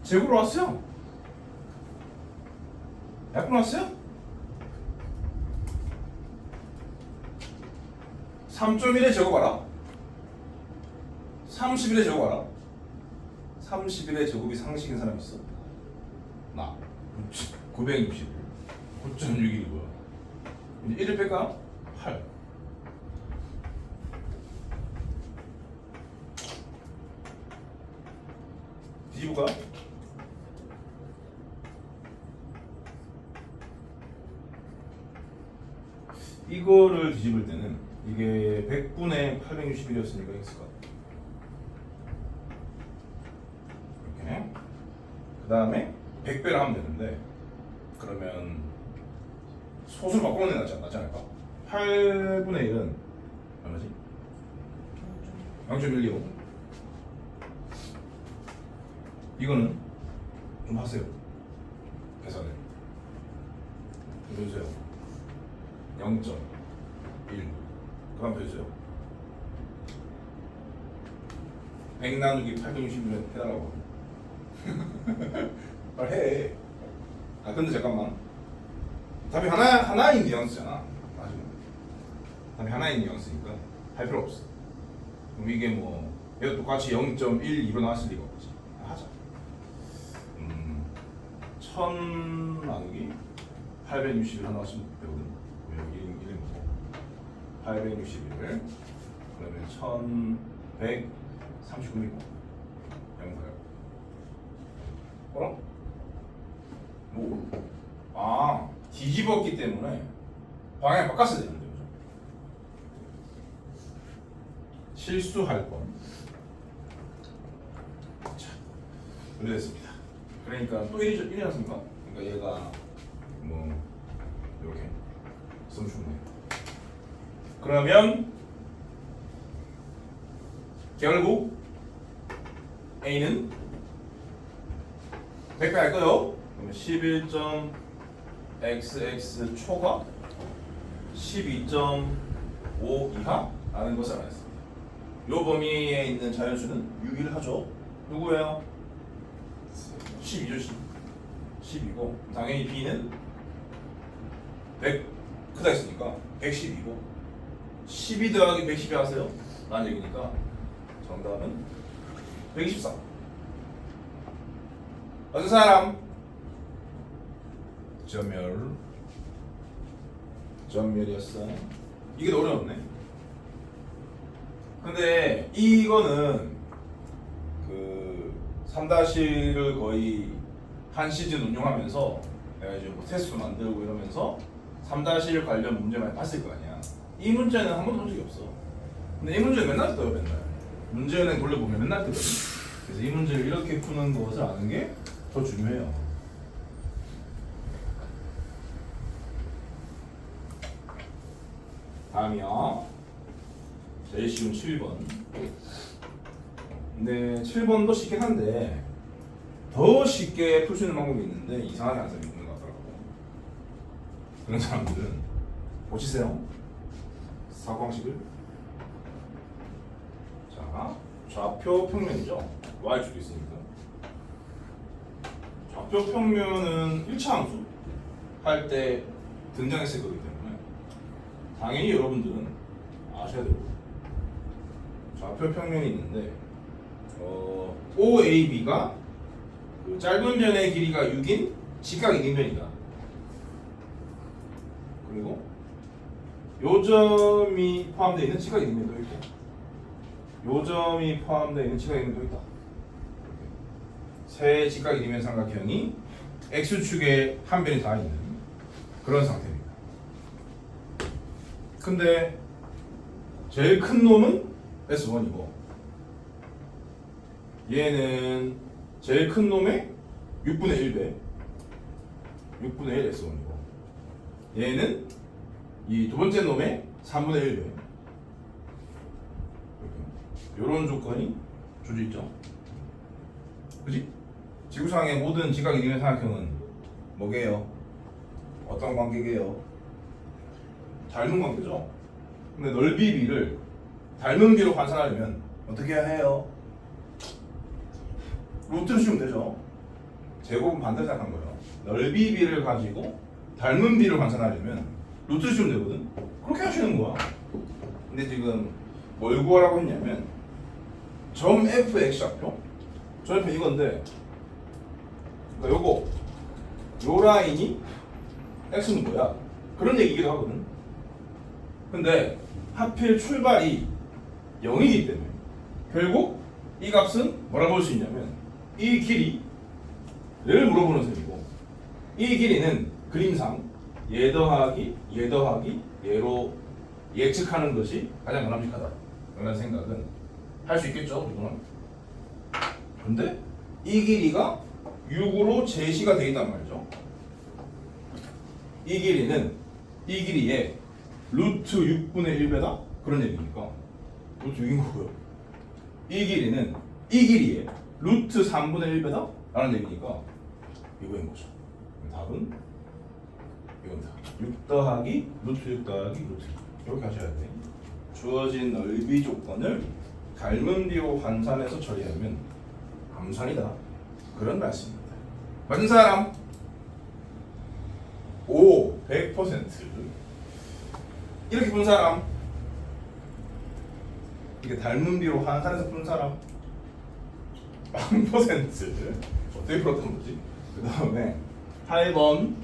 제곱으로 왔어요. 약분 왔어요? 3.1에 제곱하라. 31에 제곱하라. 31의 제곱이 상식인 사람 있어? 나 961 9.61이고요. 이제 1을 뺄까? 8 뒤집을까? 이거를 뒤집을 때는 이게 100분의 861이었으니까 x가 그 다음에 100배를 하면 되는데 그러면 소수를 바꾸는 게 낫지 않을까? 8분의 1은 얼마지? 0.125. 이거는 좀 하세요. 계산을. 해주세요. 0.1. 그 다음 해주세요. 100 나누기 860면 해달라고. 빨리 해. 아 근데 잠깐만. 답이 하나인 뉘앙스잖아. 맞아. 답이 하나인 뉘앙스니까 할 필요 없어. 그럼 이게 뭐 얘도 똑같이 0.12로 나왔을 리가 없지. 하자. 1000 나누기 861 하나 하시면 되거든. 861을 그러면 1139이고 0가요. 어라? 뭐? 아 뒤집었기 때문에 방향 바꿨어야 되는데 그죠? 실수할 뻔. 자, 이렇게 됐습니다. 그러니까 또 1이지 않습니까? 그러니까 얘가 뭐 이렇게 쓰면 좋네. 그러면 결국 A는 100배 할 거요. 그러면 11.xx 초과 12.5 이하라는 것을 알았습니다. 요 범위에 있는 자연수는 유일하죠. 누구예요? 12죠. 12고 당연히 B는 100 크다 했으니까 110이고 12 더하기 110이 하세요? 라는 얘기니까 정답은 124. 어떤 사람? 전멸이었어. 이게 더 어려웠네. 근데 이거는 그 3-를 거의 한 시즌 운영하면서 내가 이제 뭐 테스트 만들고 이러면서 3-1 관련 문제 많이 봤을 거 아니야. 이 문제는 한 번도 본 적이 없어. 근데 이 문제는 맨날 떠요, 맨날. 문제은행 돌려보면 맨날 뜨거든. 그래서 이 문제를 이렇게 푸는 것을 아는 게 더 중요해요. 다음이요. 제일 쉬운 7번. 근데 7번도 쉽긴 한데 더 쉽게 풀 수 있는 방법이 있는데 이상하게 하는 사람이 있는 것 같더라고. 그런 사람들은 보시세요. 사고방식을. 자, 좌표 평면이죠. y축도 있으니까. 좌표 평면은 1차 함수 할 때 등장했을 거기 때문에 당연히 여러분들은 아셔야 되고. 좌표 평면이 있는데 OAB가 그 짧은 변의 길이가 6인 직각 1인변이다. 그리고 요점이 포함되어 있는 직각 1인변도 있고 요점이 포함되어 있는 직각 1인변도 있다. 세 직각 1인변 삼각형이 X축에 한 변이 다 있는 그런 상태입니다. 근데 제일 큰 놈은 S1이고 얘는 제일 큰 놈의 6분의 1배 6분의 1 S1이고 얘는 이 두 번째 놈의 3분의 1배 이런 조건이 주어져 있죠. 그지? 지구상의 모든 직각 1인변 삼각형은 뭐게요? 어떤 관계게요? 닮은 관계죠. 근데 넓이 B를 닮은 B로 환산하려면 어떻게 해야 해요? 루트를 씌우면 되죠. 제곱은 반대로 생각한 거예요. 넓이 B를 가지고 닮은 B를 환산하려면 루트를 씌우면 되거든. 그렇게 하시는 거야. 근데 지금 뭘 구하라고 했냐면 점 F X좌표 점 F 이건데 그러니까 요거 요 라인이 X는 뭐야? 그런 얘기기도 하거든. 근데 하필 출발이 0이기 때문에 결국 이 값은 뭐라고 볼 수 있냐면 이 길이를 물어보는 셈이고 이 길이는 그림상 얘 더하기 얘 더하기 얘로 예측하는 것이 가장 바람직하다 라는 생각은 할 수 있겠죠. 이거는. 근데 이 길이가 6으로 제시가 되어 있단 말이죠. 이 길이에 루트 6분의 1배다? 그런 얘기니까 루트 6인 거고요. 이 길이에 루트 3분의 1배다? 라는 얘기니까 이거인 거죠. 답은 이겁니다. 6 더하기 루트 6 더하기 루트 6 이렇게 하셔야 돼. 주어진 넓이 조건을 닮은 비호 환산해서 처리하면 암산이다. 그런 말씀입니다. 맞은 사람? 오, 100%. 이렇게 본 사람? 이게 닮은 비로 환산해서 푼 사람? 0%. 어떻게 풀었던 거지? 그 다음에 8번.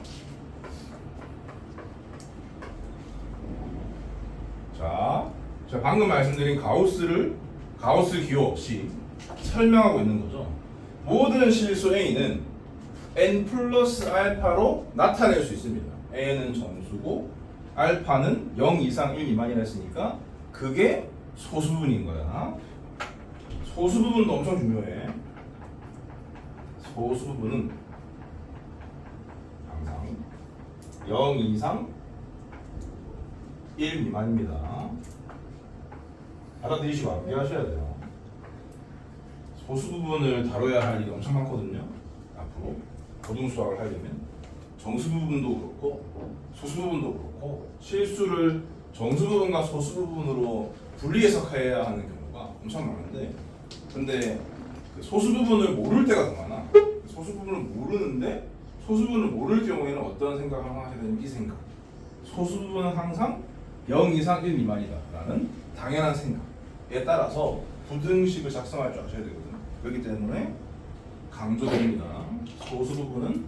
자, 제가 방금 말씀드린 가우스 기호 없이 설명하고 있는 거죠. 모든 실수 A는 n 플러스 알파로 나타낼 수 있습니다. n은 정수고 알파는 0 이상 1 미만이라 했으니까 그게 소수부분인 거야. 소수부분도 엄청 중요해. 소수부분은 항상 0 이상 1 미만입니다. 받아들이시고 암기하셔야 돼요. 소수부분을 다뤄야 할 일이 엄청 많거든요. 앞으로 고등수학을 하려면 정수부분도 그렇고 소수부분도 그렇고 실수를 정수부분과 소수부분으로 분리 해석해야 하는 경우가 엄청 많은데, 근데 그 소수부분을 모를 때가 더 많아. 소수부분을 모르는데 소수부분을 모를 경우에는 어떤 생각을 하셔야 되냐면 이 생각. 소수부분은 항상 0 이상 1 미만이다 라는 당연한 생각에 따라서 부등식을 작성할 줄 아셔야 되거든요. 그렇기 때문에 강조됩니다. 소수부분은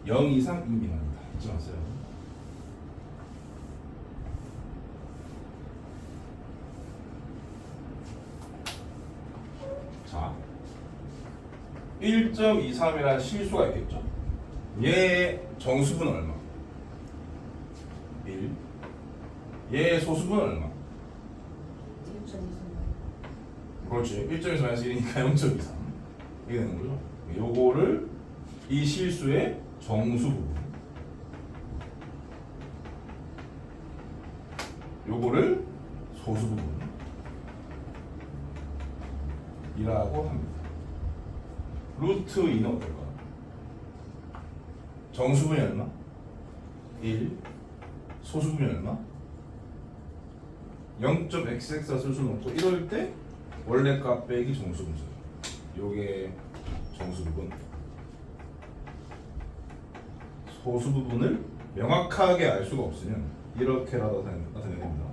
0 이상 1 미만이다. 잊지 마세요. 자, 1.23이라는 실수가 있겠죠. 얘의 정수분은 얼마? 1. 얘의 소수분은 얼마? 1.23. 그렇지. 1.23에서 1이니까 0.23. 이게 되는 거죠. 요거를 이 실수의 정수부분, 요거를 소수부분 이라고 합니다. 루트 2는 어떨까? 정수분이 얼마? 1. 소수분이 얼마? 0.xx가 쓸 수는 없고 이럴 때 원래 값 빼기 정수분 써요. 요게 정수부분. 소수부분을 명확하게 알 수가 없으면 이렇게라도 나타내야 됩니다.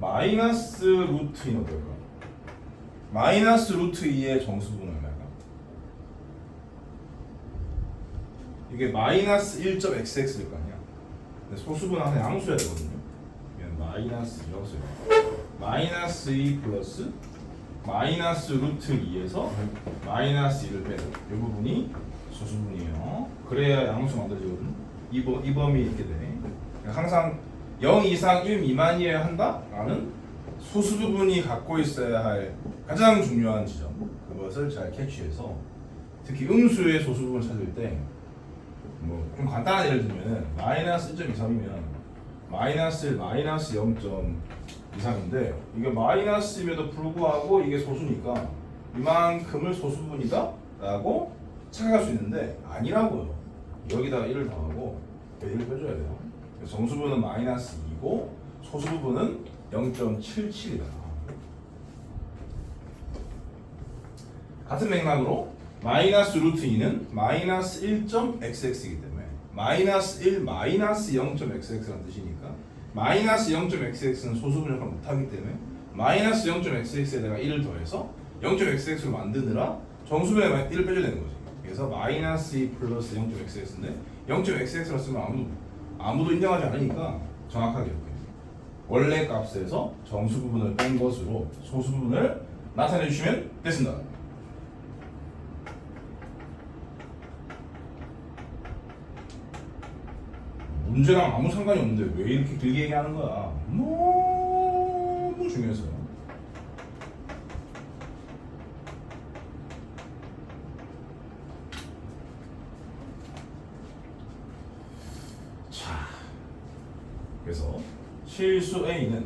마이너스 루트 2는 어떨까? 마이너스 루트 2의 정수분은 얼마일까? 이게 마이너스 1.xx일 거 아니야. 근데 소수분은 항상 양수해야 되거든요. 마이너스 2라고 써요. 마이너스 2 플러스 마이너스 루트 2에서 마이너스 2를 빼는 이 부분이 소수분이에요. 그래야 양수 만들어지거든. 이 범위 이렇게 돼. 항상 0 이상 1 미만이어야 한다라는 소수부분이 갖고 있어야 할 가장 중요한 지점, 그것을 잘 캐치해서 특히 음수의 소수부분을 찾을 때 뭐 좀 간단한 예를 들면 마이너스 1.23이면 마이너스 1, 마이너스 0.23인데 이게 마이너스임에도 불구하고 이게 소수니까 이만큼을 소수분이다 라고 착각할 수 있는데 아니라고요. 여기다가 1을 더하고 1을 빼줘야 돼요. 정수분은 마이너스 2고 소수부분은 0.77이다. 같은 맥락으로 마이너스 루트 2는 마이너스 1.xx이기 때문에 마이너스 1 마이너스 0.xx라는 뜻이니까 마이너스 0.xx는 소수분 역할을 못하기 때문에 마이너스 0.xx에 내가 1을 더해서 0.xx로 만드느라 정수분에 1을 빼줘야 되는 거지. 그래서 마이너스 2 플러스 0.xx인데 0.xx로 쓰면 아무도 인정하지 않으니까 정확하게 이렇게 원래 값에서 정수 부분을 뺀 것으로 소수 부분을 나타내 주시면 됐습니다. 문제랑 아무 상관이 없는데 왜 이렇게 길게 얘기하는 거야? 너무 중요해서요. 그래서 실수 A는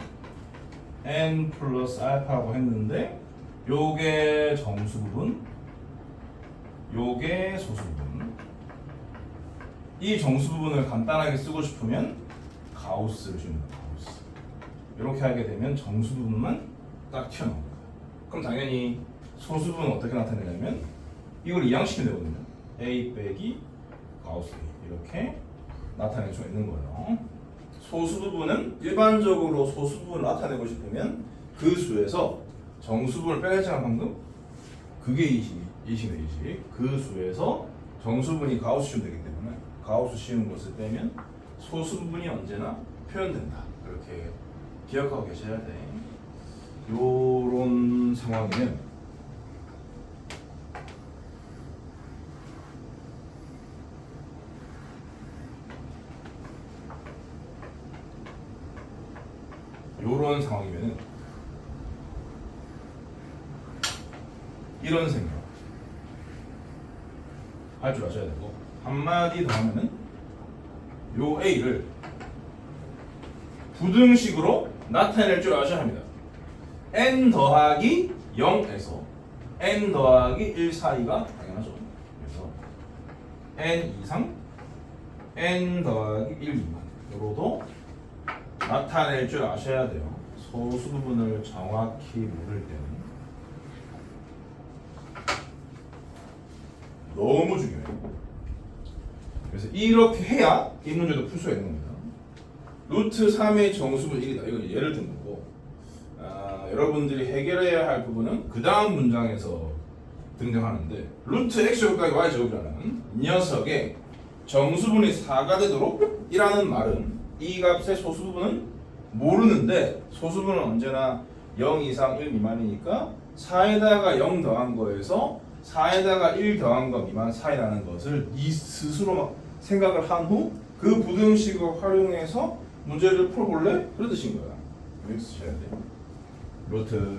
n 플러스 알파라고 했는데 요게 정수 부분, 요게 소수 부분. 이 정수 부분을 간단하게 쓰고 싶으면 가우스를 줍니다. 가우스. 이렇게 하게 되면 정수 부분만 딱 튀어나옵니다. 그럼 당연히 소수 부분은 어떻게 나타내냐면 이걸 이항시키면 되거든요. A 빼기 가우스 A 이렇게 나타낼 수가 있는 거예요. 소수 부분은 일반적으로 소수 부분을 나타내고 싶으면 그 수에서 정수 부분을 빼냈잖아 방금. 그게 이식. 그 수에서 정수 부분이 가우스 시면 되기 때문에 가우스 씌운 것을 빼면 소수 부분이 언제나 표현된다. 그렇게 기억하고 계셔야 돼. 요런 상황이면 요런 상황이면은 이런 생각 할 줄 아셔야 되고 한마디 더 하면은 요 A를 부등식으로 나타낼 줄 아셔야 합니다. n 더하기 0에서 n 더하기 1 사이가 당연하죠. 그래서 n 이상 n 더하기 1 미만 요로도 나타낼 줄 아셔야 돼요. 소수 부분을 정확히 모를 때는 너무 중요해요. 그래서 이렇게 해야 이 문제도 풀 수가 있는 겁니다. 루트 3의 정수분 1이다. 이건 예를 든 거고 여러분들이 해결해야 할 부분은 그 다음 문장에서 등장하는데 루트 x 제곱까지 y 제곱이라는 이 녀석의 정수분이 4가 되도록 이라는 말은 이 값의 소수 부분은 모르는데 소수 부분은 언제나 0 이상 1 미만이니까 4에다가 0 더한 거에서 4에다가 1 더한 거 미만 사이 나는 것을 이 스스로 생각을 한 후 그 부등식을 활용해서 문제를 풀어볼래? 그런 뜻인 거야. 여기 쓰셔야 돼. 루트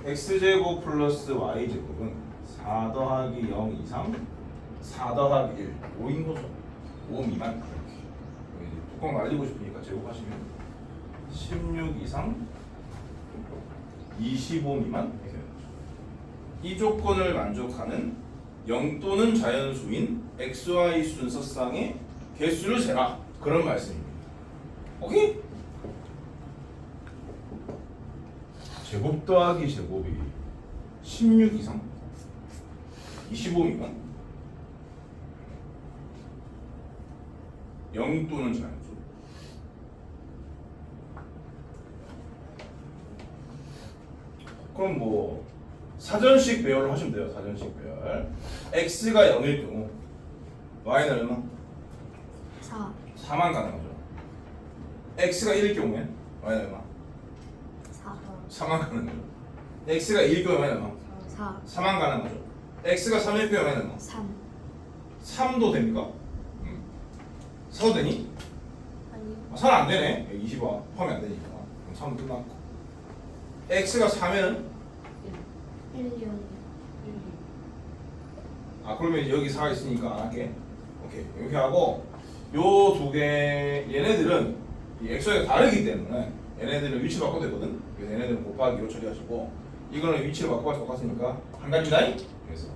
x제곱 플러스 y제곱은 4 더하기 0 이상 4 더하기 1 5인 거죠. 5 미만 이렇게 뚜껑 말리고 싶으니까 제곱하시면 16 이상 25 미만 이렇게 되는 거죠. 이 조건을 만족하는 0 또는 자연수인 xy 순서쌍의 개수를 세라 그런 말씀입니다. 오케이? 제곱 더하기 제곱이 16 이상 25 미만 0 또는 자연수 그럼 뭐 사전식 배열로 하시면 돼요. 사전식 배열 x가 0일 경우 y는 얼마? 4. 4만 가능하죠. x가 1일 경우엔 y는 얼마? 4. 4만 가능하죠. x가 2일 경우엔 y는 얼마? 4. 4만 가능하죠. x가 3일 경우엔 y는 얼마? 3. 3도 됩니까? 4도 되니? 아니요. 4는 안 되네. 20와 포함이 안 되니까. 그럼 3은 끝났고. x가 4면은 1, 0. 그러면 여기 4가 있으니까 안 할게. 오케이. 이렇게 하고 요 두 개 얘네들은 이 xy가 다르기 때문에 얘네들은 위치 바꿔도 되거든. 그래서 얘네들은 곱하기로 처리하시고 이거는 위치를 바꿔서 똑같으니까 한 가지다. 그래서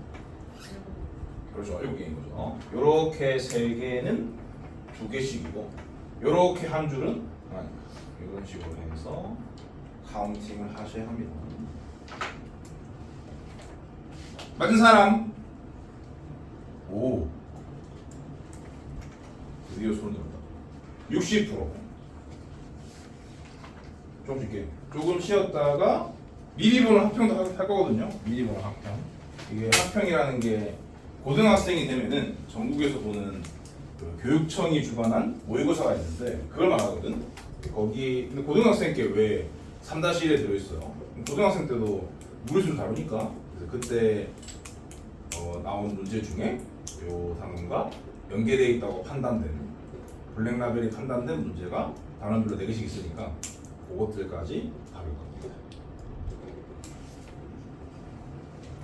그렇죠. 7개인 거죠. 요렇게 3개는 2개씩이고 요렇게 한 줄은 하나니까 이런 식으로 해서 카운팅을 하셔야 합니다. 맞은 사람? 오, 드디어 손 들었다. 60%. 좀 줄게. 조금 쉬었다가 미리 보는 합평도 할 거거든요. 미리 보는 합평. 이게 합평이라는 게 고등학생이 되면은 전국에서 보는 그 교육청이 주관한 모의고사가 있는데 그걸 말하거든. 거기 근데 고등학생께 왜 3-1에 들어있어요. 고등학생 때도 무리수를 다루니까 그래서 그때 나온 문제 중에 요 단원과 연계되어 있다고 판단된 블랙라벨이 판단된 문제가 단원별로 4개씩 있으니까 그것들까지 다룰 겁니다.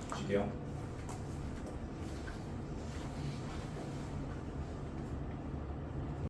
볼게요.